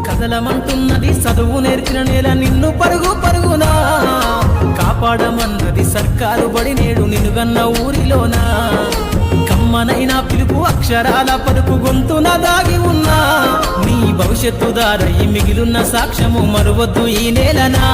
కదలమంటున్నది చదువు నేర్చిన నేల నిన్ను పరుగు పరుగునా కాపాడమన్నది సర్కారు బడి నేడు నిన్నుగన్న ఊరిలోనా కమ్మనైనా పిలుపు అక్షరాల పలుకు గొంతున దాగి ఉన్నా నీ భవిష్యత్తు దారై మిగిలున్న సాక్ష్యము మరువద్దు ఈ నేలనా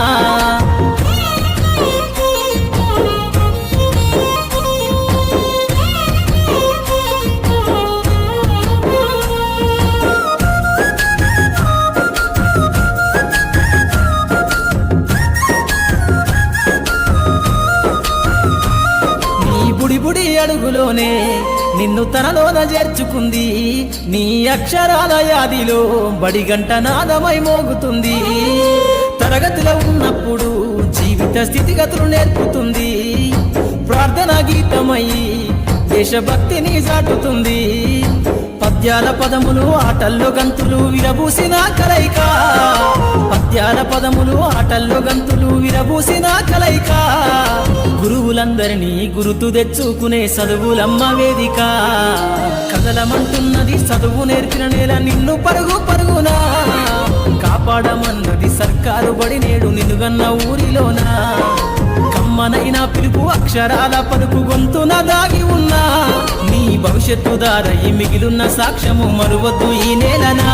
బుడి అడుగులోనే నిన్ను తనలోన చేర్చుకుంది నీ అక్షరాల యాదిలో బడిగంట నాదమై మోగుతుంది తరగతిలో ఉన్నప్పుడు జీవిత స్థితిగతులు నేర్పుతుంది ప్రార్థన గీతమై దేశభక్తిని చాటుతుంది పద్యాల పదములు ఆటల్లో గంతులు విరబూసిన కలయిక పద్యాల పదములు ఆటల్లో గంతులు విరబూసిన కలయిక గురువులందరినీ గురుతు తెచ్చుకునే చదువులమ్మ వేదిక కదలమంటున్నది చదువు నేర్చిన నేల నిన్ను పరుగు పరుగునా కాపాడమన్నది సర్కారు బడి నేడు నిన్నుగన్న ఊరిలోనా కమ్మనైనా పిలుపు అక్షరాల పలుకు గొంతున దాగి ఉన్నా నీ భవిష్యత్తు దారై మిగిలున్న సాక్ష్యము మరువద్దు ఈ నేలనా